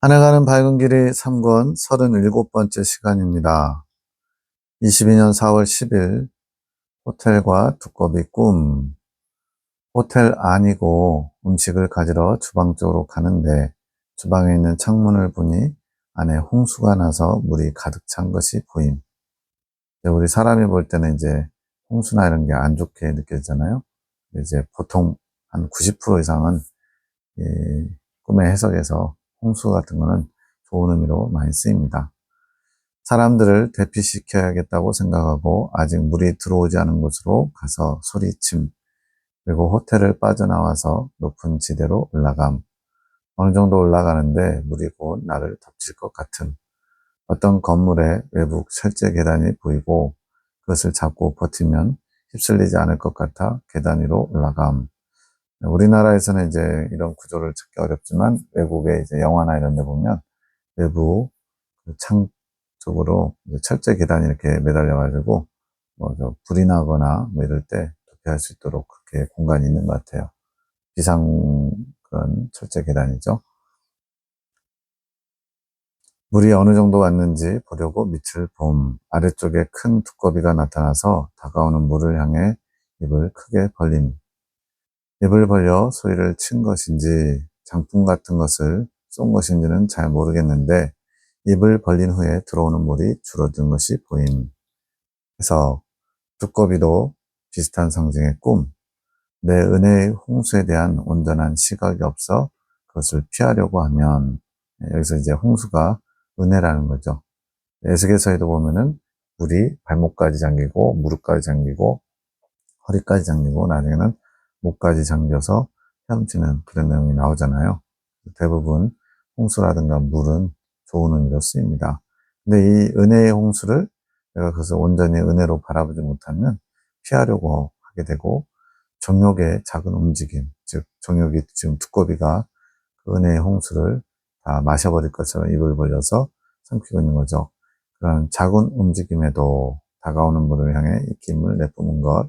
하늘가는 밝은 길이 3권 37번째 시간입니다. 22년 4월 10일 호텔과 두꺼비 꿈. 호텔 안이고 음식을 가지러 주방 쪽으로 가는데 주방에 있는 창문을 보니 안에 홍수가 나서 물이 가득 찬 것이 보임. 우리 사람이 볼 때는 이제 홍수나 이런 게 안 좋게 느껴지잖아요. 이제 보통 한 90% 이상은 이 꿈의 해석에서 홍수 같은 거는 좋은 의미로 많이 쓰입니다. 사람들을 대피시켜야겠다고 생각하고 아직 물이 들어오지 않은 곳으로 가서 소리침, 그리고 호텔을 빠져나와서 높은 지대로 올라감. 어느 정도 올라가는데 물이 곧 나를 덮칠 것 같음. 어떤 건물의 외부 철제 계단이 보이고 그것을 잡고 버티면 휩쓸리지 않을 것 같아 계단 위로 올라감. 우리나라에서는 이제 이런 구조를 찾기 어렵지만 외국의 이제 영화나 이런 데 보면 외부 창 쪽으로 철제 계단이 이렇게 매달려가지고 불이 나거나 뭐 이럴 때 도피할 수 있도록 그렇게 공간이 있는 것 같아요. 비상 그런 철제 계단이죠. 물이 어느 정도 왔는지 보려고 밑을 봄. 아래쪽에 큰 두꺼비가 나타나서 다가오는 물을 향해 입을 크게 벌림. 입을 벌려 소리를 친 것인지 장풍 같은 것을 쏜 것인지는 잘 모르겠는데 입을 벌린 후에 들어오는 물이 줄어든 것이 보임. 그래서 두꺼비도 비슷한 상징의 꿈. 내 은혜의 홍수에 대한 온전한 시각이 없어 그것을 피하려고 하면, 여기서 이제 홍수가 은혜라는 거죠. 에스겔서에도 보면은 물이 발목까지 잠기고 무릎까지 잠기고 허리까지 잠기고 나중에는 목까지 잠겨서 헤엄치는 그런 내용이 나오잖아요. 대부분 홍수라든가 물은 좋은 의미로 쓰입니다. 근데 이 은혜의 홍수를 내가 그것을 온전히 은혜로 바라보지 못하면 피하려고 하게 되고, 정욕의 작은 움직임, 즉 정욕이 지금 두꺼비가 그 은혜의 홍수를 다 마셔버릴 것처럼 입을 벌려서 삼키고 있는 거죠. 그런 작은 움직임에도 다가오는 물을 향해 입김을 내뿜은 것,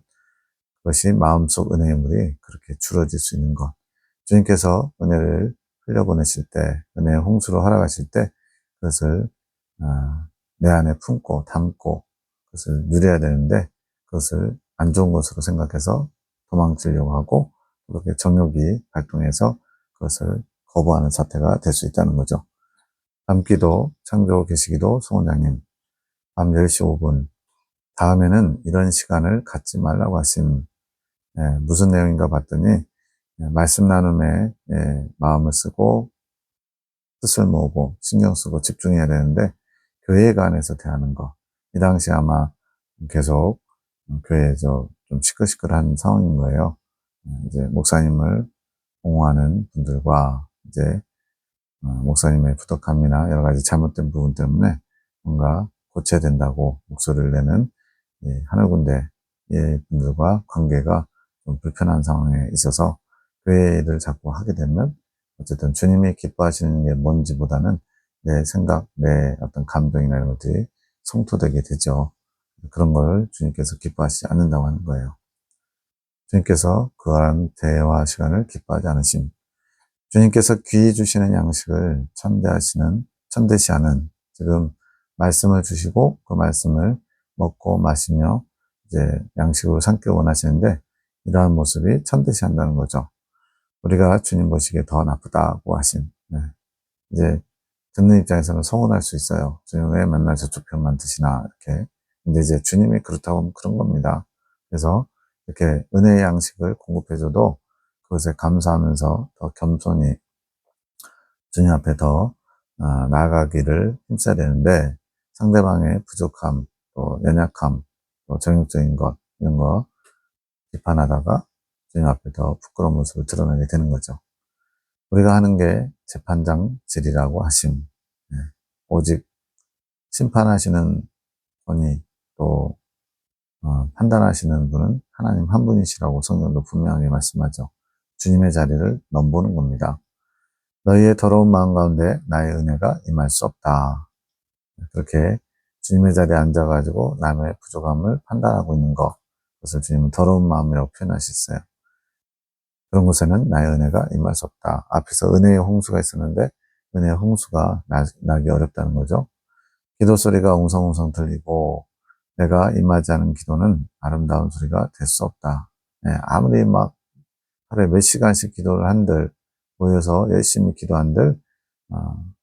그것이 마음속 은혜의 물이 그렇게 줄어들 수 있는 것. 주님께서 은혜를 흘려보내실 때, 은혜의 홍수로 허락하실 때 그것을 내 안에 품고 담고 그것을 누려야 되는데, 그것을 안 좋은 것으로 생각해서 도망치려고 하고 그렇게 정욕이 발동해서 그것을 거부하는 사태가 될 수 있다는 거죠. 밤기도, 창조 계시기도, 송원장님, 밤 10시 5분. 다음에는 이런 시간을 갖지 말라고 하신, 무슨 내용인가 봤더니, 말씀 나눔에 마음을 쓰고 뜻을 모으고 신경 쓰고 집중해야 되는데 교회가 안에서 대하는 거. 이 당시 아마 계속 교회에서 좀 시끌시끌한 상황인 거예요. 이제 목사님을 옹호하는 분들과 이제 목사님의 부덕함이나 여러 가지 잘못된 부분 때문에 뭔가 고쳐야 된다고 목소리를 내는 하늘군대 분들과 관계가 좀 불편한 상황에 있어서 교회를 자꾸 하게 되면 어쨌든 주님이 기뻐하시는 게 뭔지보다는 내 생각, 내 어떤 감정이나 이런 것들이 성토되게 되죠. 그런 걸 주님께서 기뻐하시지 않는다고 하는 거예요. 주님께서 그러한 대화 시간을 기뻐하지 않으심. 주님께서 귀히 주시는 양식을 천대시하는, 지금 말씀을 주시고 그 말씀을 먹고 마시며 이제 양식으로 삼기를 원하시는데, 이러한 모습이 천대시한다는 거죠. 우리가 주님 보시기에 더 나쁘다고 하신, 이제 듣는 입장에서는 서운할 수 있어요. 주님 왜 맨날 저쪽 편만 드시나 이렇게. 근데 이제 주님이 그렇다고 하면 그런 겁니다. 그래서 이렇게 은혜의 양식을 공급해줘도 그것에 감사하면서 더 겸손히 주님 앞에 더 나아가기를 힘써야 되는데, 상대방의 부족함, 또 연약함, 또 정욕적인 것, 이런 거 비판하다가 주님 앞에 더 부끄러운 모습을 드러내게 되는 거죠. 우리가 하는 게 재판장질이라고 하심. 오직 심판하시는 분이, 또 판단하시는 분은 하나님 한 분이시라고 성경도 분명하게 말씀하죠. 주님의 자리를 넘보는 겁니다. 너희의 더러운 마음 가운데 나의 은혜가 임할 수 없다. 그렇게 주님의 자리에 앉아가지고 남의 부족함을 판단하고 있는 것, 그것을 주님은 더러운 마음이라고 표현하셨어요. 그런 곳에는 나의 은혜가 임할 수 없다. 앞에서 은혜의 홍수가 있었는데 은혜의 홍수가 나기 어렵다는 거죠. 기도 소리가 웅성웅성 들리고 내가 임하지 않은 기도는 아름다운 소리가 될 수 없다. 예, 아무리 막 하루에 몇 시간씩 기도를 한들, 모여서 열심히 기도한들,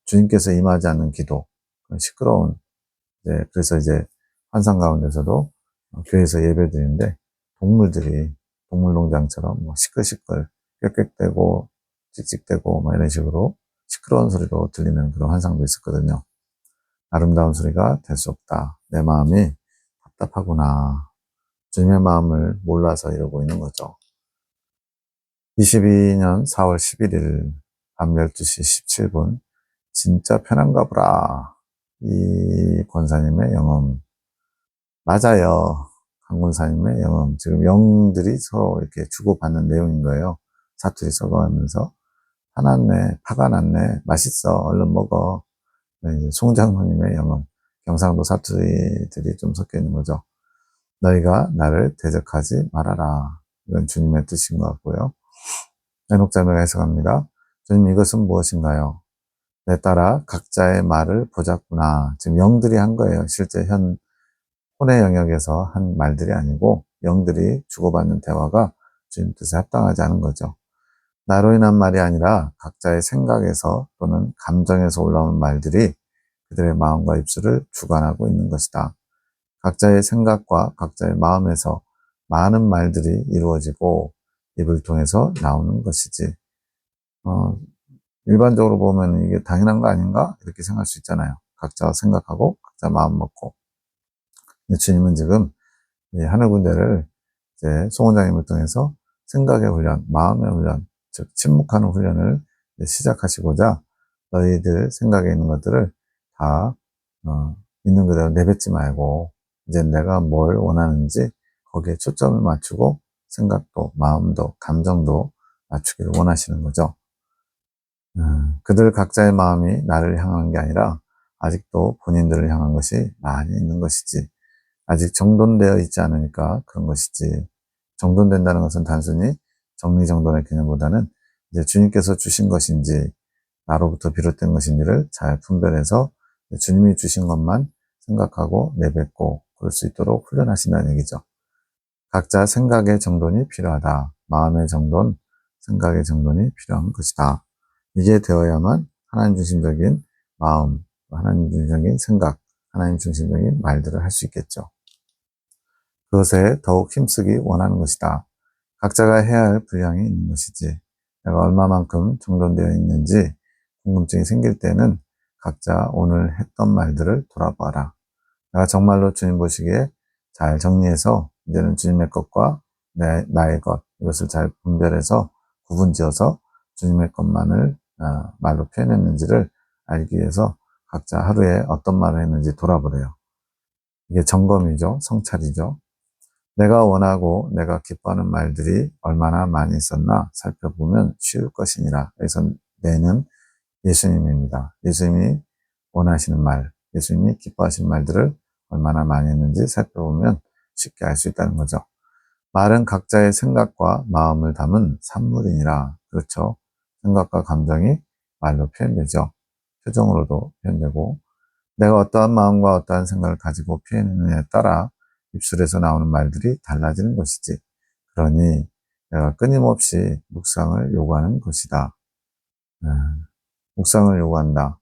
주님께서 임하지 않는 기도, 시끄러운, 그래서 환상 가운데서도 교회에서 예배 드리는데, 동물들이 동물농장처럼 뭐 시끌시끌, 꽥꽥대고, 찍찍대고, 뭐 이런 식으로 시끄러운 소리로 들리는 그런 환상도 있었거든요. 아름다운 소리가 될 수 없다. 내 마음이 답답하구나. 주님의 마음을 몰라서 이러고 있는 거죠. 22년 4월 11일 밤 12시 17분 진짜 편한가 보라. 이 권사님의 영음. 맞아요. 강 권사님의 영음. 지금 영들이 서로 이렇게 주고받는 내용인 거예요. 사투리 썩어가면서 화났네, 화가 났네, 맛있어, 얼른 먹어. 송 장로님의 영음. 경상도 사투리들이 좀 섞여 있는 거죠. 너희가 나를 대적하지 말아라. 이건 주님의 뜻인 것 같고요. 해독자매가 해석합니다. 주님, 이것은 무엇인가요? 내 따라 각자의 말을 보자꾸나. 지금 영들이 한 거예요. 실제 혼의 영역에서 한 말들이 아니고 영들이 주고받는 대화가 주님 뜻에 합당하지 않은 거죠. 나로 인한 말이 아니라 각자의 생각에서 또는 감정에서 올라오는 말들이 그들의 마음과 입술을 주관하고 있는 것이다. 각자의 생각과 각자의 마음에서 많은 말들이 이루어지고 입을 통해서 나오는 것이지. 일반적으로 보면 이게 당연한 거 아닌가? 이렇게 생각할 수 있잖아요. 각자 생각하고 각자 마음 먹고. 주님은 지금 하늘 군대를 송 원장님을 통해서 생각의 훈련, 마음의 훈련, 즉 침묵하는 훈련을 시작하시고자 너희들 생각에 있는 것들을 다 있는 그대로 내뱉지 말고 이제 내가 뭘 원하는지 거기에 초점을 맞추고 생각도 마음도 감정도 맞추기를 원하시는 거죠. 그들 각자의 마음이 나를 향한 게 아니라 아직도 본인들을 향한 것이 많이 있는 것이지. 아직 정돈되어 있지 않으니까 그런 것이지. 정돈된다는 것은 단순히 정리정돈의 개념보다는 이제 주님께서 주신 것인지 나로부터 비롯된 것인지를 잘 분별해서 주님이 주신 것만 생각하고 내뱉고 그럴 수 있도록 훈련하신다는 얘기죠. 각자 생각의 정돈이 필요하다. 마음의 정돈, 생각의 정돈이 필요한 것이다. 이게 되어야만 하나님 중심적인 마음, 하나님 중심적인 생각, 하나님 중심적인 말들을 할 수 있겠죠. 그것에 더욱 힘쓰기 원하는 것이다. 각자가 해야 할 분량이 있는 것이지. 내가 얼마만큼 정돈되어 있는지 궁금증이 생길 때는 각자 오늘 했던 말들을 돌아봐라. 내가 정말로 주님 보시기에 잘 정리해서 이제는 주님의 것과 나의 것, 이것을 잘 분별해서 구분지어서 주님의 것만을 말로 표현했는지를 알기 위해서 각자 하루에 어떤 말을 했는지 돌아보래요. 이게 점검이죠. 성찰이죠. 내가 원하고 내가 기뻐하는 말들이 얼마나 많이 있었나 살펴보면 쉬울 것이니라. 그래서 내는 예수님입니다. 예수님이 원하시는 말, 예수님이 기뻐하시는 말들을 얼마나 많이 했는지 살펴보면 쉽게 알 수 있다는 거죠. 말은 각자의 생각과 마음을 담은 산물이니라. 그렇죠. 생각과 감정이 말로 표현되죠. 표정으로도 표현되고 내가 어떠한 마음과 어떠한 생각을 가지고 표현했느냐에 따라 입술에서 나오는 말들이 달라지는 것이지. 그러니 내가 끊임없이 묵상을 요구하는 것이다. 묵상을 요구한다.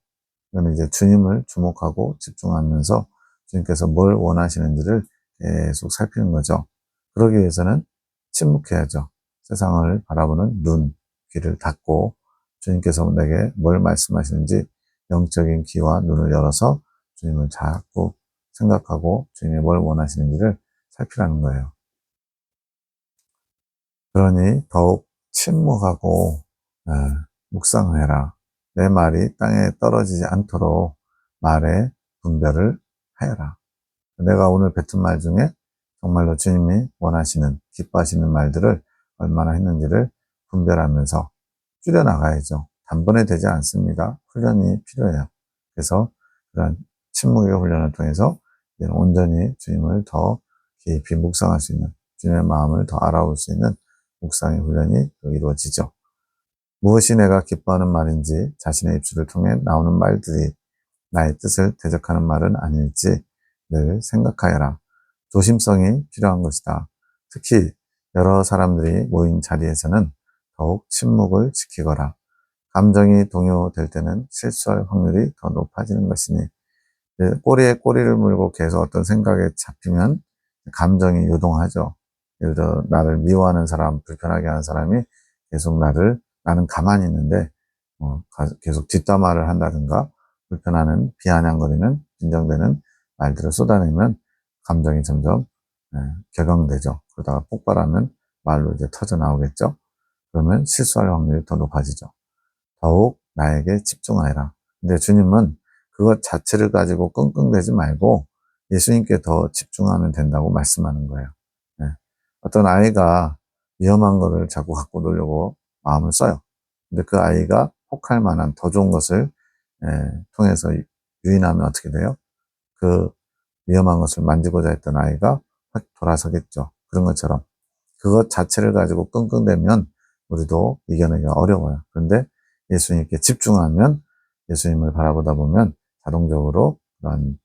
그러면 이제 주님을 주목하고 집중하면서 주님께서 뭘 원하시는지를 계속 살피는 거죠. 그러기 위해서는 침묵해야죠. 세상을 바라보는 눈, 귀를 닫고 주님께서 내게 뭘 말씀하시는지 영적인 귀와 눈을 열어서 주님을 자꾸 생각하고 주님이 뭘 원하시는지를 살피라는 거예요. 그러니 더욱 침묵하고 묵상해라. 내 말이 땅에 떨어지지 않도록 말의 분별을 하여라. 내가 오늘 뱉은 말 중에 정말로 주님이 원하시는, 기뻐하시는 말들을 얼마나 했는지를 분별하면서 줄여나가야죠. 단번에 되지 않습니다. 훈련이 필요해요. 그래서 그런 침묵의 훈련을 통해서 온전히 주님을 더 깊이 묵상할 수 있는, 주님의 마음을 더 알아볼 수 있는 묵상의 훈련이 이루어지죠. 무엇이 내가 기뻐하는 말인지 자신의 입술을 통해 나오는 말들이 나의 뜻을 대적하는 말은 아닐지 늘 생각하여라. 조심성이 필요한 것이다. 특히 여러 사람들이 모인 자리에서는 더욱 침묵을 지키거라. 감정이 동요될 때는 실수할 확률이 더 높아지는 것이니 꼬리에 꼬리를 물고 계속 어떤 생각에 잡히면 감정이 요동하죠. 예를 들어 나를 미워하는 사람, 불편하게 하는 사람이 계속 나는 가만히 있는데 계속 뒷담화를 한다든가 불편하는 비아냥거리는 빈정되는 말들을 쏟아내면 감정이 점점 격앙되죠. 그러다가 폭발하면 말로 이제 터져 나오겠죠. 그러면 실수할 확률이 더 높아지죠. 더욱 나에게 집중하여라. 근데 주님은 그것 자체를 가지고 끙끙대지 말고 예수님께 더 집중하면 된다고 말씀하는 거예요. 네. 어떤 아이가 위험한 거를 자꾸 갖고 놀려고 마음을 써요. 근데 그 아이가 혹할 만한 더 좋은 것을 통해서 유인하면 어떻게 돼요? 그 위험한 것을 만지고자 했던 아이가 확 돌아서겠죠. 그런 것처럼 그것 자체를 가지고 끙끙대면 우리도 이겨내기가 어려워요. 그런데 예수님께 집중하면 예수님을 바라보다 보면 자동적으로 그런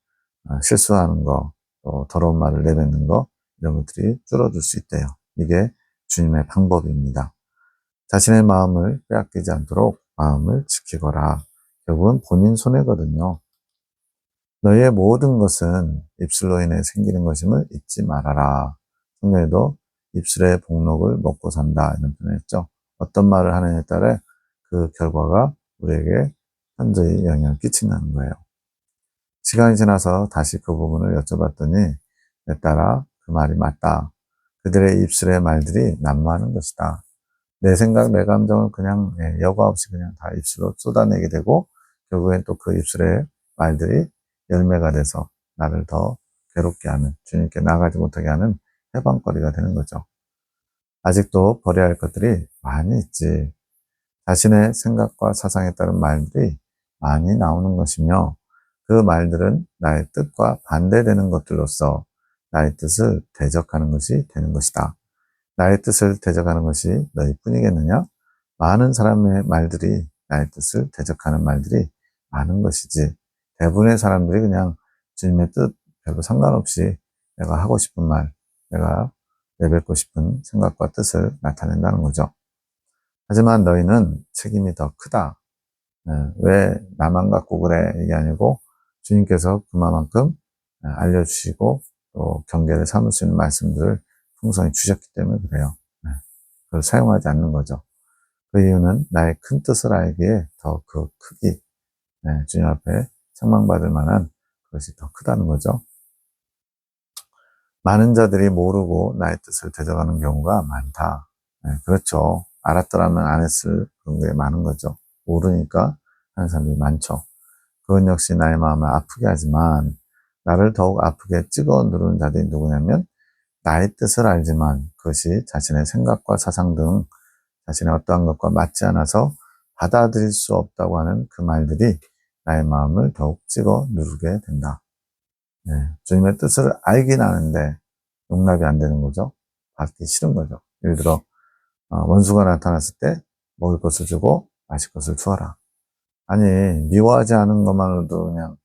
실수하는 거, 또 더러운 말을 내뱉는 거 이런 것들이 줄어들 수 있대요. 이게 주님의 방법입니다. 자신의 마음을 빼앗기지 않도록 마음을 지키거라. 결국은 본인 손해거든요. 너희의 모든 것은 입술로 인해 생기는 것임을 잊지 말아라. 성경에도 입술의 복록을 먹고 산다 이런 표현을 했죠. 어떤 말을 하느냐에 따라 그 결과가 우리에게 현저히 영향을 끼친다는 거예요. 시간이 지나서 다시 그 부분을 여쭤봤더니 내 딸아 그 말이 맞다. 그들의 입술의 말들이 난무하는 것이다. 내 생각, 내 감정을 그냥 여과 없이 그냥 다 입술로 쏟아내게 되고 결국엔 또 그 입술의 말들이 열매가 돼서 나를 더 괴롭게 하는, 주님께 나가지 못하게 하는 해방거리가 되는 거죠. 아직도 버려야 할 것들이 많이 있지. 자신의 생각과 사상에 따른 말들이 많이 나오는 것이며 그 말들은 나의 뜻과 반대되는 것들로서 나의 뜻을 대적하는 것이 되는 것이다. 나의 뜻을 대적하는 것이 너희뿐이겠느냐? 많은 사람의 말들이 나의 뜻을 대적하는 말들이 많은 것이지. 대부분의 사람들이 그냥 주님의 뜻 별로 상관없이 내가 하고 싶은 말, 내가 내뱉고 싶은 생각과 뜻을 나타낸다는 거죠. 하지만 너희는 책임이 더 크다. 왜 나만 갖고 그래? 이게 아니고 주님께서 그만큼 알려주시고 또 경계를 삼을 수 있는 말씀들을 풍성히 주셨기 때문에 그래요. 그걸 사용하지 않는 거죠. 그 이유는 나의 큰 뜻을 알기에 더 그 크기, 주님 앞에 책망받을 만한 그것이 더 크다는 거죠. 많은 자들이 모르고 나의 뜻을 대적하는 경우가 많다. 그렇죠. 알았더라면 안 했을 그런 게 많은 거죠. 모르니까 하는 사람들이 많죠. 그건 역시 나의 마음을 아프게 하지만 나를 더욱 아프게 찍어 누르는 자들이 누구냐면 나의 뜻을 알지만 그것이 자신의 생각과 사상 등 자신의 어떠한 것과 맞지 않아서 받아들일 수 없다고 하는 그 말들이 나의 마음을 더욱 찍어 누르게 된다. 주님의 뜻을 알긴 아는데 용납이 안 되는 거죠. 받기 싫은 거죠. 예를 들어 원수가 나타났을 때 먹을 것을 주고 마실 것을 주어라. 아니 미워하지 않은 것만으로도 그냥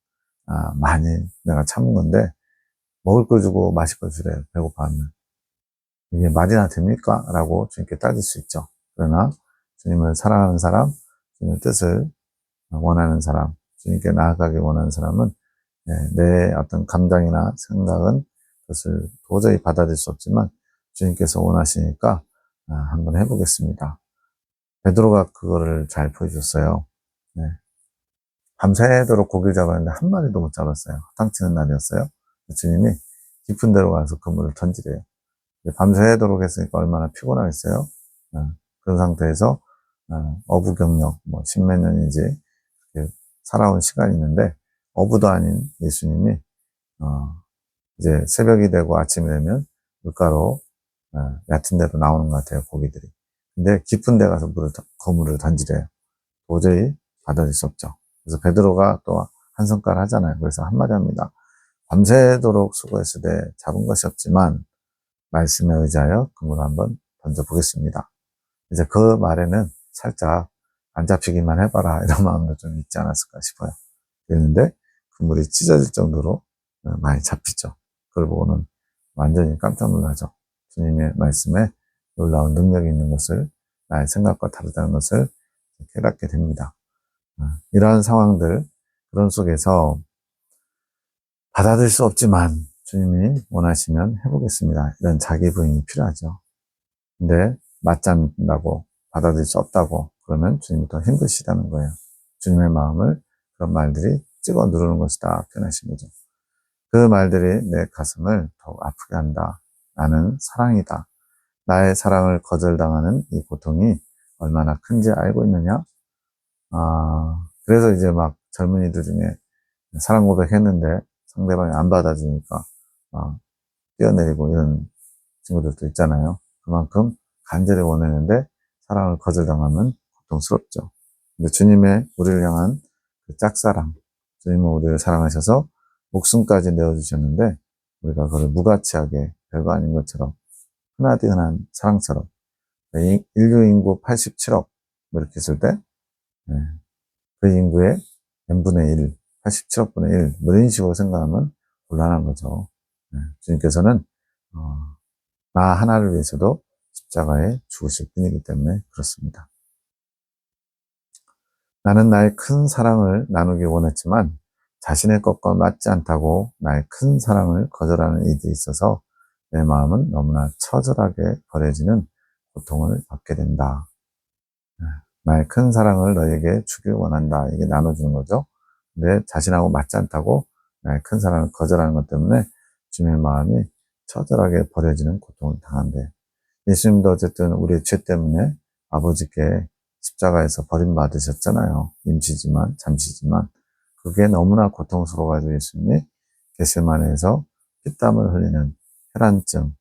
많이 내가 참은 건데 먹을 걸 주고 마실 걸 주래요. 배고파하면. 이게 말이나 됩니까? 라고 주님께 따질 수 있죠. 그러나 주님을 사랑하는 사람, 주님의 뜻을 원하는 사람, 주님께 나아가기 원하는 사람은 내 어떤 감정이나 생각은 그것을 도저히 받아들일 수 없지만 주님께서 원하시니까 한번 해보겠습니다. 베드로가 그거를 잘 보여줬어요. 밤새도록 고기를 잡았는데 한 마리도 못 잡았어요. 탕치는 날이었어요. 주님이 깊은 데로 가서 그물을 던지래요. 밤새도록 했으니까 얼마나 피곤하겠어요. 그런 상태에서 어부경력 뭐 십몇 년인지 살아온 시간이 있는데 어부도 아닌 예수님이 이제 새벽이 되고 아침이 되면 물가로 얕은 데로 나오는 것 같아요, 고기들이. 근데 깊은 데 가서 거물을 던지래요. 도저히 받아들일 수 없죠. 그래서 베드로가 또 한 성깔 하잖아요. 그래서 한마디 합니다. 밤새도록 수고했을 때 잡은 것이 없지만 말씀에 의지하여 그물을 한번 던져보겠습니다. 이제 그 말에는 살짝 안 잡히기만 해봐라 이런 마음도 좀 있지 않았을까 싶어요. 그랬는데 그 물이 찢어질 정도로 많이 잡히죠. 그걸 보고는 완전히 깜짝 놀라죠. 주님의 말씀에 놀라운 능력이 있는 것을, 나의 생각과 다르다는 것을 깨닫게 됩니다. 이러한 상황들, 그런 속에서 받아들일 수 없지만 주님이 원하시면 해보겠습니다, 이런 자기 부인이 필요하죠. 근데 맞지 않는다고, 받아들일 수 없다고 그러면 주님이 더 힘드시다는 거예요. 주님의 마음을 그런 말들이 찍어 누르는 것이다 표현하신 거죠. 그 말들이 내 가슴을 더욱 아프게 한다. 나는 사랑이다. 나의 사랑을 거절당하는 이 고통이 얼마나 큰지 알고 있느냐? 그래서 이제 막 젊은이들 중에 사랑 고백했는데 상대방이 안 받아주니까 막 뛰어내리고 이런 친구들도 있잖아요. 그만큼 간절히 원했는데 사랑을 거절당하면 고통스럽죠. 근데 주님의 우리를 향한 그 짝사랑, 주님은 우리를 사랑하셔서 목숨까지 내어주셨는데 우리가 그걸 무가치하게 별거 아닌 것처럼, 흔하디 흔한 사랑처럼, 인류 인구 87억 이렇게 했을 때 그 인구의 n분의 1, 87억 분의 1 이런 식으로 생각하면 곤란한 거죠. 주님께서는 나 하나를 위해서도 십자가에 죽으실 분이기 때문에 그렇습니다. 나는 나의 큰 사랑을 나누기 원했지만 자신의 것과 맞지 않다고 나의 큰 사랑을 거절하는 이들이 있어서 내 마음은 너무나 처절하게 버려지는 고통을 받게 된다. 나의 큰 사랑을 너에게 주길 원한다. 이게 나눠주는 거죠. 근데 자신하고 맞지 않다고 나의 큰 사랑을 거절하는 것 때문에 주님의 마음이 처절하게 버려지는 고통을 당한대. 예수님도 어쨌든 우리의 죄 때문에 아버지께 십자가에서 버림받으셨잖아요. 임시지만, 잠시지만. 그게 너무나 고통스러워가지고 예수님이 겟세마네에서 피땀을 흘리는 혈안증,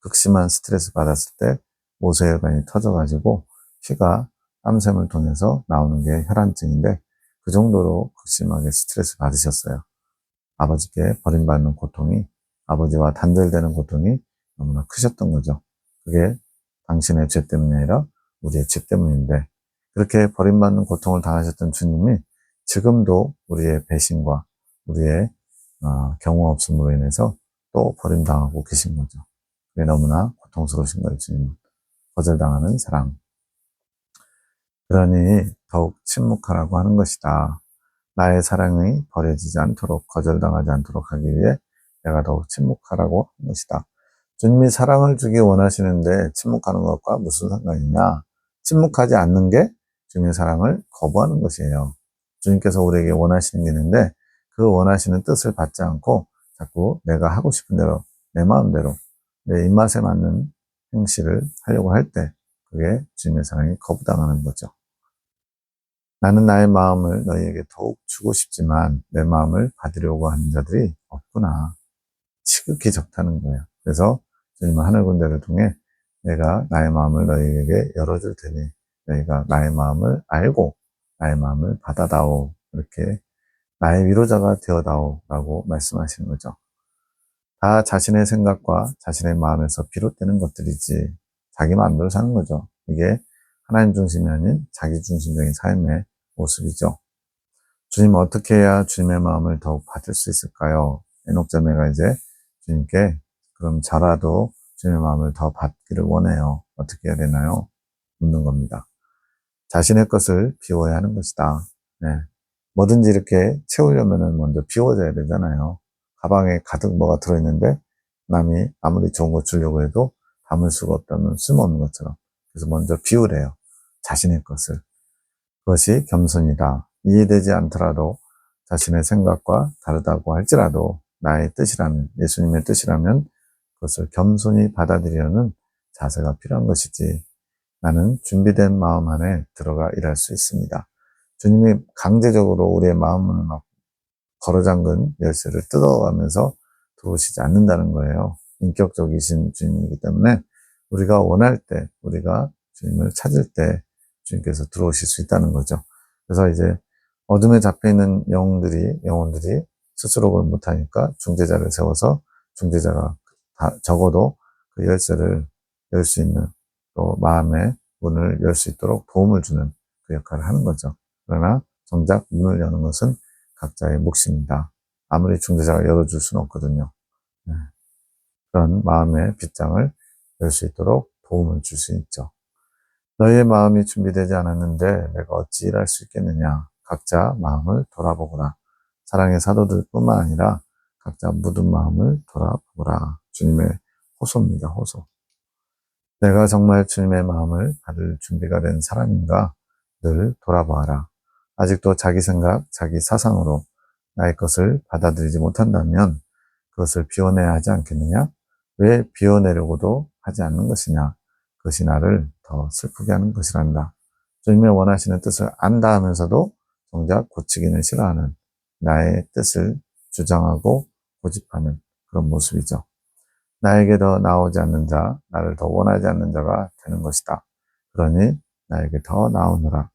극심한 스트레스 받았을 때 모세혈관이 터져가지고 피가 땀샘을 통해서 나오는 게 혈안증인데 그 정도로 극심하게 스트레스 받으셨어요. 아버지께 버림받는 고통이, 아버지와 단절되는 고통이 너무나 크셨던 거죠. 그게 당신의 죄 때문이 아니라 우리의 죄 때문인데, 그렇게 버림받는 고통을 당하셨던 주님이 지금도 우리의 배신과 우리의 경우 없음으로 인해서 또 버림당하고 계신 거죠. 그게 너무나 고통스러우신 거예요. 주님은 거절당하는 사랑. 그러니 더욱 침묵하라고 하는 것이다. 나의 사랑이 버려지지 않도록, 거절당하지 않도록 하기 위해 내가 더욱 침묵하라고 한 것이다. 주님이 사랑을 주기 원하시는데 침묵하는 것과 무슨 상관이냐? 침묵하지 않는 게 주님의 사랑을 거부하는 것이에요. 주님께서 우리에게 원하시는 게 있는데 그 원하시는 뜻을 받지 않고 자꾸 내가 하고 싶은 대로, 내 마음대로, 내 입맛에 맞는 행실을 하려고 할 때 그게 주님의 사랑이 거부당하는 거죠. 나는 나의 마음을 너희에게 더욱 주고 싶지만 내 마음을 받으려고 하는 자들이 없구나. 지극히 적다는 거예요. 그래서 주님은 하늘 군대를 통해 내가 나의 마음을 너희에게 열어줄 테니 너희가 나의 마음을 알고 나의 마음을 받아다오. 이렇게 나의 위로자가 되어다오 라고 말씀하시는 거죠. 다 자신의 생각과 자신의 마음에서 비롯되는 것들이지 자기 마음대로 사는 거죠. 이게 하나님 중심이 아닌 자기 중심적인 삶의 모습이죠. 주님 어떻게 해야 주님의 마음을 더욱 받을 수 있을까요? 에녹자매가 이제 주님께 그럼 저라도 주님의 마음을 더 받기를 원해요. 어떻게 해야 되나요? 묻는 겁니다. 자신의 것을 비워야 하는 것이다. 네. 뭐든지 이렇게 채우려면 먼저 비워져야 되잖아요. 가방에 가득 뭐가 들어있는데 남이 아무리 좋은 거 주려고 해도 담을 수가 없다면 쓸모없는 것처럼. 그래서 먼저 비우래요. 자신의 것을. 그것이 겸손이다. 이해되지 않더라도 자신의 생각과 다르다고 할지라도 나의 뜻이라면, 예수님의 뜻이라면 그것을 겸손히 받아들이려는 자세가 필요한 것이지, 나는 준비된 마음 안에 들어가 일할 수 있습니다. 주님이 강제적으로 우리의 마음을 막 걸어잠근 열쇠를 뜯어가면서 들어오시지 않는다는 거예요. 인격적이신 주님이기 때문에 우리가 원할 때, 우리가 주님을 찾을 때 주님께서 들어오실 수 있다는 거죠. 그래서 이제 어둠에 잡혀있는 영혼들이 스스로 그걸 못하니까 중재자를 세워서 중재자가 적어도 그 열쇠를 열 수 있는, 또 마음의 문을 열 수 있도록 도움을 주는 그 역할을 하는 거죠. 그러나 정작 문을 여는 것은 각자의 몫입니다. 아무리 중재자가 열어줄 수는 없거든요. 네. 그런 마음의 빗장을 열 수 있도록 도움을 줄 수 있죠. 너희의 마음이 준비되지 않았는데 내가 어찌 일할 수 있겠느냐. 각자 마음을 돌아보거라. 사랑의 사도들 뿐만 아니라 각자 묻은 마음을 돌아보거라. 주님의 호소입니다. 호소. 내가 정말 주님의 마음을 받을 준비가 된 사람인가 늘 돌아보아라. 아직도 자기 생각, 자기 사상으로 나의 것을 받아들이지 못한다면 그것을 비워내야 하지 않겠느냐? 왜 비워내려고도 하지 않는 것이냐? 그것이 나를 더 슬프게 하는 것이란다. 주님의 원하시는 뜻을 안다 하면서도 정작 고치기는 싫어하는 나의 뜻을 주장하고 고집하는 그런 모습이죠. 나에게 더 나오지 않는 자, 나를 더 원하지 않는 자가 되는 것이다. 그러니 나에게 더 나오느라.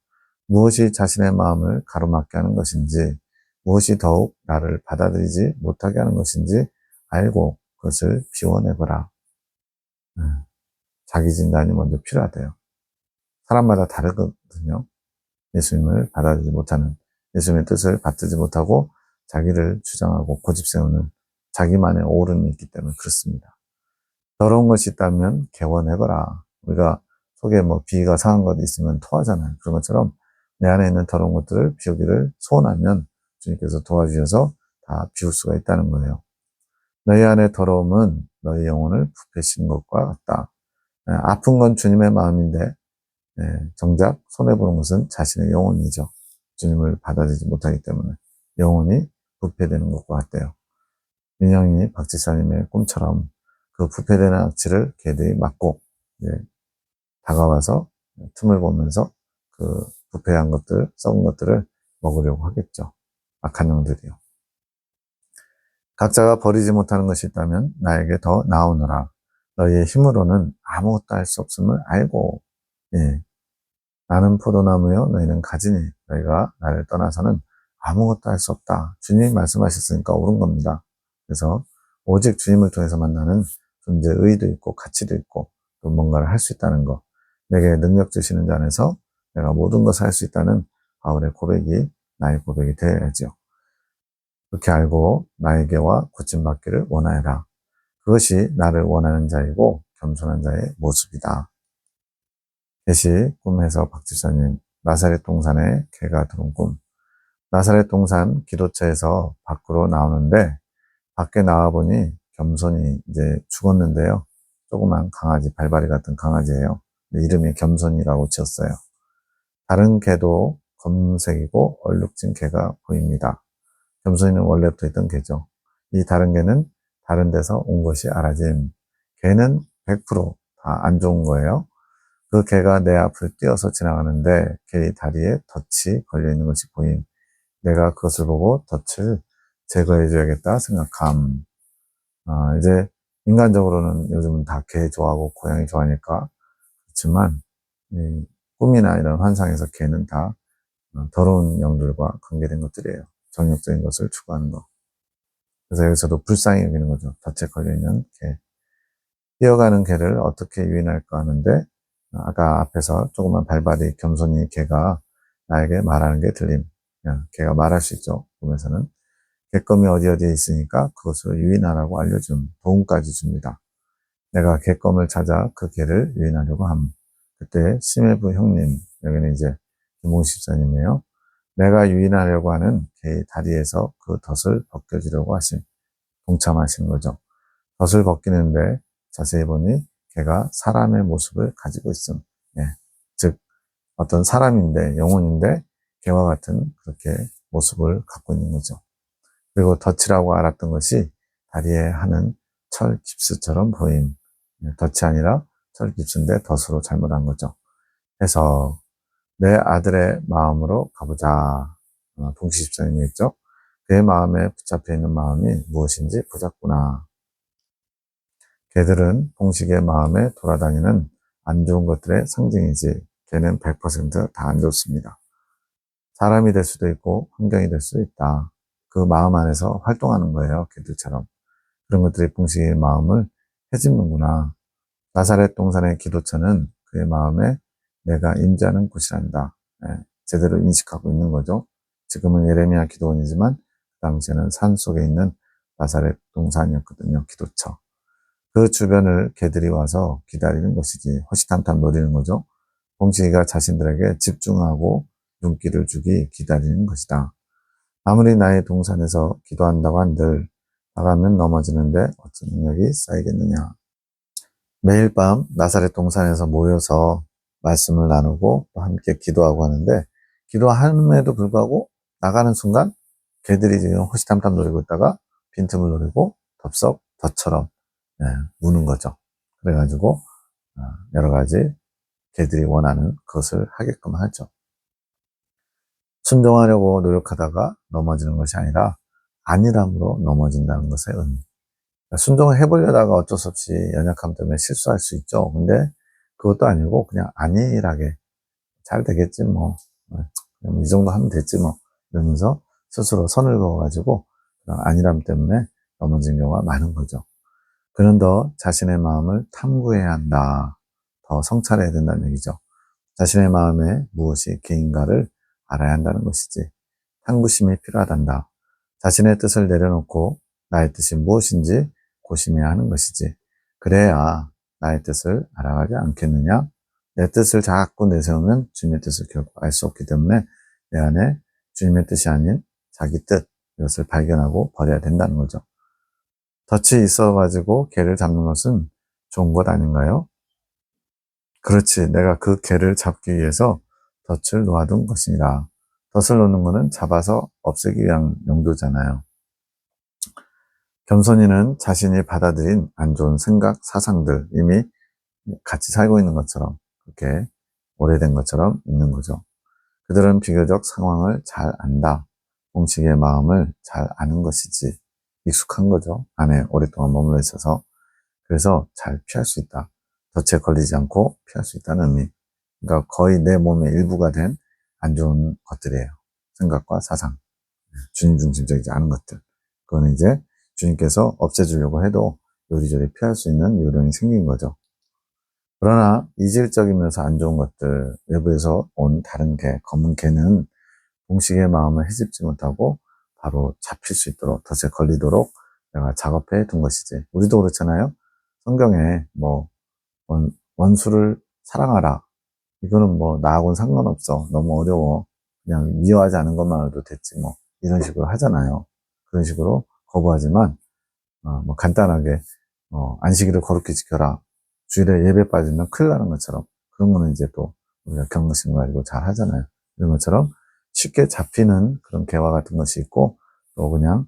무엇이 자신의 마음을 가로막게 하는 것인지, 무엇이 더욱 나를 받아들이지 못하게 하는 것인지 알고 그것을 비워내거라. 자기 진단이 먼저 필요하대요. 사람마다 다르거든요. 예수님을 받아들이지 못하는, 예수님의 뜻을 받들지 못하고 자기를 주장하고 고집 세우는 자기만의 오름이 있기 때문에 그렇습니다. 더러운 것이 있다면 개원해거라. 우리가 속에 뭐 비위가 상한 것이 있으면 토하잖아요. 그런 것처럼 내 안에 있는 더러운 것들을 비우기를 소원하면 주님께서 도와주셔서 다 비울 수가 있다는 거예요. 너희 안의 더러움은 너희 영혼을 부패시킨 것과 같다. 아픈 건 주님의 마음인데 정작 손해보는 것은 자신의 영혼이죠. 주님을 받아들이지 못하기 때문에 영혼이 부패되는 것과 같대요. 민영이 박지사님의 꿈처럼 그 부패되는 악취를 개들이 막고 다가와서 틈을 보면서 그 부패한 것들, 썩은 것들을 먹으려고 하겠죠. 악한 영들이요. 각자가 버리지 못하는 것이 있다면 나에게 더 나오너라. 너희의 힘으로는 아무것도 할 수 없음을 알고 나는 포도나무요 너희는 가지니 너희가 나를 떠나서는 아무것도 할 수 없다. 주님이 말씀하셨으니까 옳은 겁니다. 그래서 오직 주님을 통해서 만나는 존재의 의도 있고 가치도 있고 또 뭔가를 할 수 있다는 것. 내게 능력 주시는 자 안에서 내가 모든 것을 할 수 있다는 바울의 고백이 나의 고백이 되어야죠. 그렇게 알고 나에게와 고침받기를 원하여라. 그것이 나를 원하는 자이고 겸손한 자의 모습이다. 계시 꿈에서 박지사님 나사렛 동산에 개가 들어온 꿈. 나사렛 동산 기도처에서 밖으로 나오는데 밖에 나와보니 겸손이 이제 죽었는데요. 조그만 강아지, 발바리 같은 강아지예요. 이름이 겸손이라고 지었어요. 다른 개도 검은색이고 얼룩진 개가 보입니다. 겸손이는 원래부터 있던 개죠. 이 다른 개는 다른 데서 온 것이 알아짐. 개는 100% 다 안 좋은 거예요. 그 개가 내 앞을 뛰어서 지나가는데 개의 다리에 덫이 걸려있는 것이 보임. 내가 그것을 보고 덫을 제거해줘야겠다 생각함. 이제 인간적으로는 요즘은 다 개 좋아하고 고양이 좋아하니까 그렇지만 이 꿈이나 이런 환상에서 개는 다 더러운 영들과 관계된 것들이에요. 정욕적인 것을 추구하는 것. 그래서 여기서도 불쌍히 여기는 거죠. 덫에 걸려있는 개. 뛰어가는 개를 어떻게 유인할까 하는데 아까 앞에서 조그만 발바디 겸손히 개가 나에게 말하는 게 들림. 개가 말할 수 있죠. 꿈에서는. 객검이 어디 어디에 있으니까 그것을 유인하라고 알려줌. 도움까지 줍니다. 내가 객검을 찾아 그 개를 유인하려고 함. 그때 심해부 형님, 여기는 이제 김홍식 집사님이에요. 내가 유인하려고 하는 개의 다리에서 그 덫을 벗겨주려고 동참하시는 거죠. 덫을 벗기는데 자세히 보니 개가 사람의 모습을 가지고 있음. 즉 어떤 사람인데 영혼인데 개와 같은 그렇게 모습을 갖고 있는 거죠. 그리고 덫이라고 알았던 것이 다리에 하는 철 깁스처럼 보임. 덫이 아니라 철 깁스인데 덫으로 잘못한 거죠. 해서 내 아들의 마음으로 가보자. 동시 집사님이 했죠. 그의 마음에 붙잡혀 있는 마음이 무엇인지 보자꾸나. 개들은 봉식의 마음에 돌아다니는 안 좋은 것들의 상징이지 개는 100%다 안 좋습니다. 사람이 될 수도 있고 환경이 될 수도 있다. 그 마음 안에서 활동하는 거예요. 개들처럼. 그런 것들이 봉식의 마음을 해집는구나. 나사렛 동산의 기도처는 그의 마음에 내가 임재하는 곳이란다. 제대로 인식하고 있는 거죠. 지금은 예레미야 기도원이지만 그 당시에는 산 속에 있는 나사렛 동산이었거든요. 기도처. 그 주변을 개들이 와서 기다리는 것이지, 호시탐탐 노리는 거죠. 봉식이가 자신들에게 집중하고 눈길을 주기 기다리는 것이다. 아무리 나의 동산에서 기도한다고 한들 나가면 넘어지는데 어찌 능력이 쌓이겠느냐. 매일 밤 나사렛 동산에서 모여서 말씀을 나누고 또 함께 기도하고 하는데, 기도함에도 불구하고 나가는 순간 개들이 지금 호시탐탐 노리고 있다가 빈틈을 노리고 덥석 덫처럼 무는 거죠. 그래가지고 여러 가지 개들이 원하는 것을 하게끔 하죠. 순종하려고 노력하다가 넘어지는 것이 아니라 안일함으로 넘어진다는 것의 의미. 순종을 해보려다가 어쩔 수 없이 연약함 때문에 실수할 수 있죠. 근데 그것도 아니고 그냥 안일하게 잘 되겠지 뭐, 이 정도 하면 됐지 뭐 이러면서 스스로 선을 그어가지고 안일함 때문에 넘어진 경우가 많은 거죠. 그는 더 자신의 마음을 탐구해야 한다. 더 성찰해야 된다는 얘기죠. 자신의 마음에 무엇이 개인가를 알아야 한다는 것이지. 탐구심이 필요하단다. 자신의 뜻을 내려놓고 나의 뜻이 무엇인지 고심해야 하는 것이지. 그래야 나의 뜻을 알아가지 않겠느냐? 내 뜻을 자꾸 내세우면 주님의 뜻을 결코 알 수 없기 때문에 내 안에 주님의 뜻이 아닌 자기 뜻, 이것을 발견하고 버려야 된다는 거죠. 덫이 있어가지고 개를 잡는 것은 좋은 것 아닌가요? 그렇지. 내가 그 개를 잡기 위해서 덫을 놓아둔 것이니라. 덫을 놓는 것은 잡아서 없애기 위한 용도잖아요. 겸손이는 자신이 받아들인 안 좋은 생각, 사상들, 이미 같이 살고 있는 것처럼, 그렇게 오래된 것처럼 있는 거죠. 그들은 비교적 상황을 잘 안다. 공식의 마음을 잘 아는 것이지. 익숙한 거죠. 안에 오랫동안 머물러 있어서. 그래서 잘 피할 수 있다. 덫에 걸리지 않고 피할 수 있다는 의미. 그러니까 거의 내 몸의 일부가 된 안 좋은 것들이에요. 생각과 사상. 주님 중심적이지 않은 것들. 그건 이제 주님께서 없애주려고 해도 요리조리 피할 수 있는 요령이 생긴 거죠. 그러나 이질적이면서 안 좋은 것들, 외부에서 온 다른 개, 검은 개는 공식의 마음을 헤집지 못하고 바로 잡힐 수 있도록, 덫에 걸리도록 내가 작업해 둔 것이지. 우리도 그렇잖아요. 성경에 뭐 원수를 사랑하라. 이거는 뭐 나하고는 상관없어. 너무 어려워. 그냥 미워하지 않은 것만으로도 됐지 뭐. 이런 식으로 하잖아요. 그런 식으로 거부하지만 뭐 간단하게 안식일을 거룩히 지켜라. 주일에 예배 빠지면 큰일 나는 것처럼, 그런 거는 이제 또 우리가 경각심 가지고 잘 하잖아요. 이런 것처럼 쉽게 잡히는 그런 개와 같은 것이 있고, 또 그냥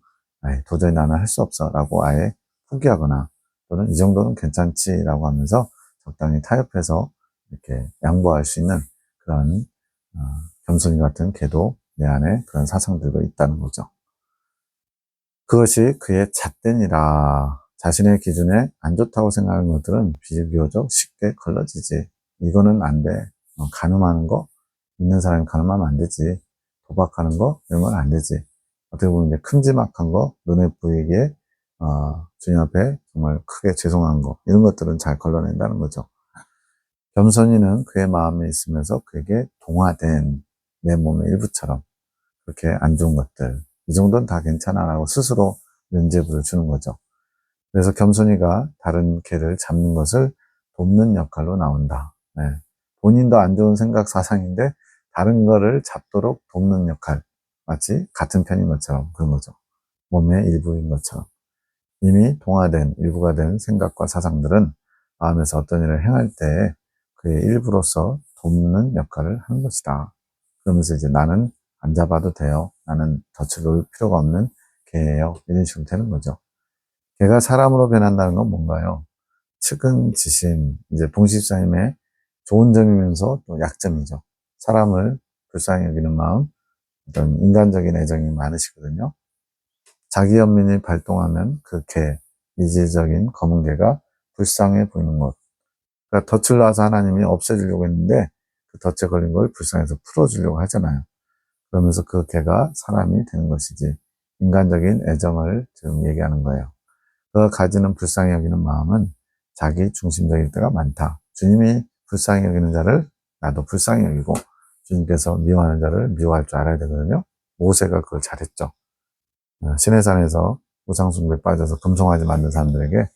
도저히 나는 할 수 없어 라고 아예 포기하거나, 또는 이 정도는 괜찮지 라고 하면서 적당히 타협해서 이렇게 양보할 수 있는 그런 겸손이 같은 개도 내 안에 그런 사상들도 있다는 거죠. 그것이 그의 잣대니라. 자신의 기준에 안 좋다고 생각하는 것들은 비교적 쉽게 걸러지지. 이거는 안 돼. 간음하는 거, 있는 사람이 간음하면 안 되지. 도박하는 거, 이런 건 안 되지. 어떻게 보면 이제 큼지막한 거, 눈에 보이기에 주님 앞에 정말 크게 죄송한 거, 이런 것들은 잘 걸러낸다는 거죠. 겸손이는 그의 마음에 있으면서 그에게 동화된 내 몸의 일부처럼, 그렇게 안 좋은 것들, 이 정도는 다 괜찮아 라고 스스로 면죄부를 주는 거죠. 그래서 겸손이가 다른 개를 잡는 것을 돕는 역할로 나온다. 본인도 안 좋은 생각, 사상인데 다른 거를 잡도록 돕는 역할, 마치 같은 편인 것처럼, 그런 거죠. 몸의 일부인 것처럼. 이미 동화된 일부가 된 생각과 사상들은 마음에서 어떤 일을 행할 때 그의 일부로서 돕는 역할을 하는 것이다. 그러면서 이제 나는 안 잡아도 돼요. 나는 덫을 놓을 필요가 없는 개예요. 이런 식으로 되는 거죠. 개가 사람으로 변한다는 건 뭔가요? 측은지심, 이제 봉식사님의 좋은 점이면서 또 약점이죠. 사람을 불쌍히 여기는 마음, 어떤 인간적인 애정이 많으시거든요. 자기 연민이 발동하면 그 개, 이질적인 검은 개가 불쌍해 보이는 것. 그러니까 덫을 놔서 하나님이 없애주려고 했는데 그 덫에 걸린 걸 불쌍해서 풀어주려고 하잖아요. 그러면서 그 개가 사람이 되는 것이지, 인간적인 애정을 지금 얘기하는 거예요. 그가 가지는 불쌍히 여기는 마음은 자기 중심적일 때가 많다. 주님이 불쌍히 여기는 자를 나도 불쌍히 여기고, 주님께서 미워하는 자를 미워할 줄 알아야 되거든요. 모세가 그걸 잘했죠. 시내산에서 우상숭배에 빠져서 금송아지 만든 사람들에게,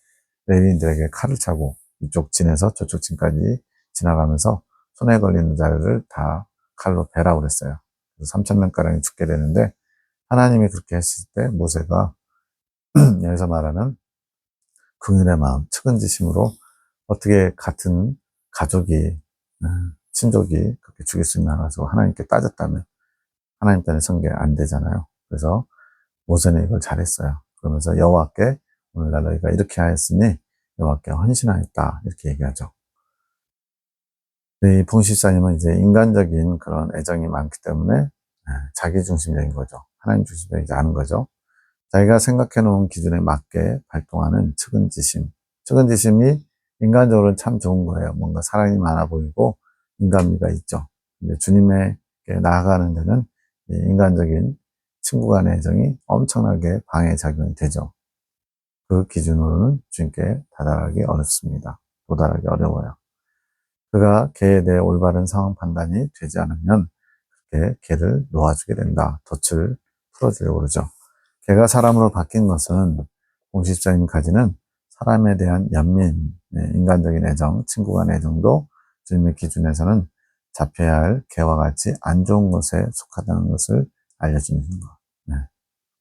레위인들에게 칼을 차고 이쪽 진에서 저쪽 진까지 지나가면서 손에 걸리는 자를 다 칼로 베라고 그랬어요. 그래서 3,000명가량이 죽게 되는데, 하나님이 그렇게 했을 때 모세가 여기서 말하는 긍휼의 마음, 측은지심으로 어떻게 같은 가족이, 친족이 그렇게 죽일 수 있나 해서 하나님께 따졌다면 하나님 때문에 성게 안 되잖아요. 그래서 모세는 이걸 잘했어요. 그러면서 여호와께 오늘날 너희가 이렇게 하였으니 여호와께 헌신하였다, 이렇게 얘기하죠. 이 봉십사님은 이제 인간적인 그런 애정이 많기 때문에 자기 중심적인 거죠. 하나님 중심적이지 않은 거죠. 자기가 생각해 놓은 기준에 맞게 발동하는 측은지심. 측은지심이 인간적으로는 참 좋은 거예요. 뭔가 사랑이 많아 보이고 인간미가 있죠. 근데 주님에게 나아가는 데는 이 인간적인 친구 간의 애정이 엄청나게 방해작용이 되죠. 그 기준으로는 주님께 다다르기 어렵습니다. 도달하기 어려워요. 그가 걔에 대해 올바른 상황 판단이 되지 않으면 걔를 놓아주게 된다. 덫을 풀어주려고 그러죠. 걔가 사람으로 바뀐 것은 공식적인 가지는 사람에 대한 연민, 인간적인 애정, 친구 간의 애정도 주님의 기준에서는 잡혀야 할 개와 같이 안 좋은 것에 속하다는 것을 알려주는 것.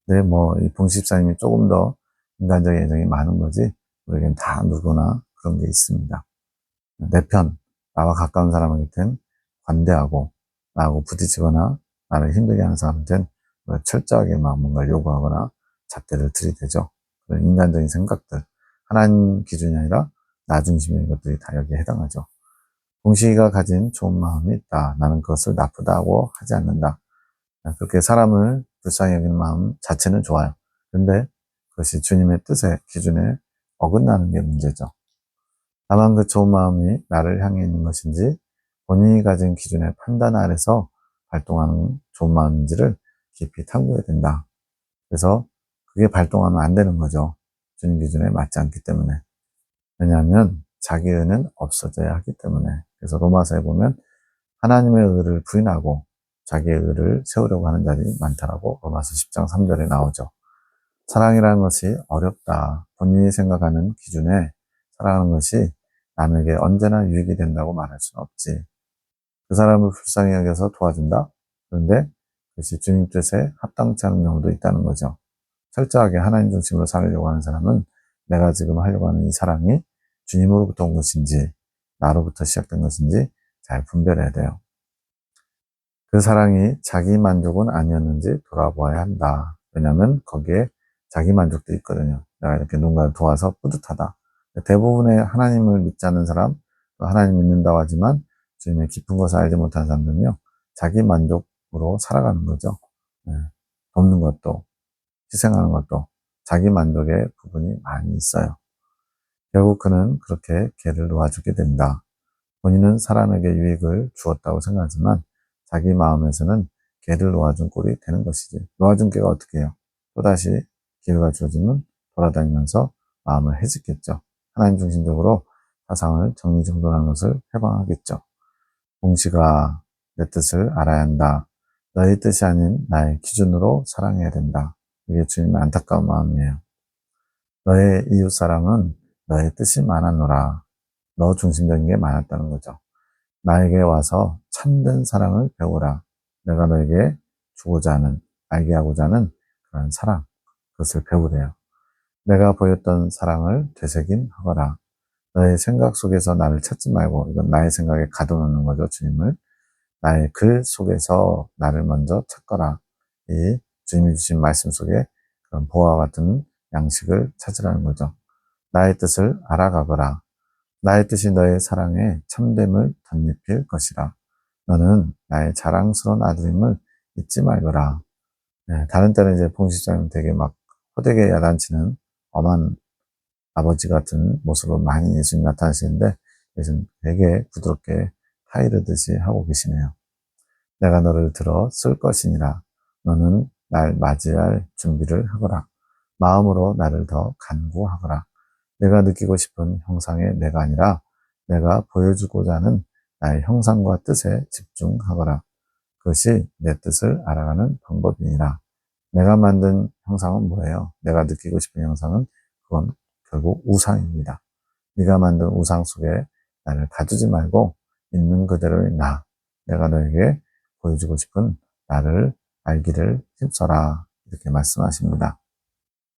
네, 이 봉십사님이 조금 더 인간적인 애정이 많은 거지, 우리에겐 다 누구나 그런 게 있습니다. 내 편, 나와 가까운 사람에게는 관대하고, 나하고 부딪히거나 나를 힘들게 하는 사람한테는 철저하게 막 뭔가를 요구하거나 잣대를 들이대죠. 그런 인간적인 생각들, 하나님 기준이 아니라 나 중심적인 것들이 다 여기에 해당하죠. 공시가 가진 좋은 마음이 있다. 나는 그것을 나쁘다고 하지 않는다. 그렇게 사람을 불쌍히 여기는 마음 자체는 좋아요. 근데 그것이 주님의 뜻의 기준에 어긋나는 게 문제죠. 다만 그 좋은 마음이 나를 향해 있는 것인지 본인이 가진 기준의 판단 아래서 발동하는 좋은 마음인지를 깊이 탐구해야 된다. 그래서 그게 발동하면 안 되는 거죠. 주님 기준에 맞지 않기 때문에. 왜냐하면 자기 의는 없어져야 하기 때문에. 그래서 로마서에 보면 하나님의 의를 부인하고 자기의 의를 세우려고 하는 자들이 많다라고 로마서 10장 3절에 나오죠. 사랑이라는 것이 어렵다. 본인이 생각하는 기준에 사랑하는 것이 남에게 언제나 유익이 된다고 말할 수는 없지. 그 사람을 불쌍히 여겨서 도와준다? 그런데 그것이 주님 뜻에 합당치 않은 경우도 있다는 거죠. 철저하게 하나님 중심으로 살려고 하는 사람은 내가 지금 하려고 하는 이 사랑이 주님으로부터 온 것인지 나로부터 시작된 것인지 잘 분별해야 돼요. 그 사랑이 자기 만족은 아니었는지 돌아보아야 한다. 왜냐하면 거기에 자기 만족도 있거든요. 내가 이렇게 누군가를 도와서 뿌듯하다. 대부분의 하나님을 믿지 않는 사람, 하나님 믿는다고 하지만 주님의 깊은 것을 알지 못하는 사람들은요, 자기 만족으로 살아가는 거죠. 돕는 것도, 희생하는 것도 자기 만족의 부분이 많이 있어요. 결국 그는 그렇게 걔를 놓아주게 된다. 본인은 사람에게 유익을 주었다고 생각하지만 자기 마음에서는 걔를 놓아준 꼴이 되는 것이지. 놓아준 걔가 어떻게 해요? 또다시 기회가 주어지면 돌아다니면서 마음을 해짓겠죠. 하나님 중심적으로 사상을 정리정돈하는 것을 해방하겠죠. 공시가 내 뜻을 알아야 한다. 너의 뜻이 아닌 나의 기준으로 사랑해야 된다. 이게 주님의 안타까운 마음이에요. 너의 이웃사랑은 너의 뜻이 많았노라. 너 중심적인 게 많았다는 거죠. 나에게 와서 참된 사랑을 배우라. 내가 너에게 주고자 하는, 알게 하고자 하는 그런 사랑, 그것을 배우래요. 내가 보였던 사랑을 되새김하거라. 너의 생각 속에서 나를 찾지 말고, 이건 나의 생각에 가둬놓는 거죠, 주님을. 나의 글 속에서 나를 먼저 찾거라. 이 주님이 주신 말씀 속에 그런 보화와 같은 양식을 찾으라는 거죠. 나의 뜻을 알아가거라. 나의 뜻이 너의 사랑에 참됨을 덧입힐 것이라. 너는 나의 자랑스러운 아들임을 잊지 말거라. 다른 때는 이제 봉식장님 되게 막 호되게 야단치는 엄한 아버지 같은 모습으로 많이 예수님 나타나시는데, 요즘 되게 부드럽게 타이르듯이 하고 계시네요. 내가 너를 들어 쓸 것이니라. 너는 날 맞이할 준비를 하거라. 마음으로 나를 더 간구하거라. 내가 느끼고 싶은 형상의 내가 아니라 내가 보여주고자 하는 나의 형상과 뜻에 집중하거라. 그것이 내 뜻을 알아가는 방법이니라. 내가 만든 형상은 뭐예요? 내가 느끼고 싶은 형상은 그건 결국 우상입니다. 네가 만든 우상 속에 나를 가두지 말고 있는 그대로의 나, 내가 너에게 보여주고 싶은 나를 알기를 힘써라. 이렇게 말씀하십니다.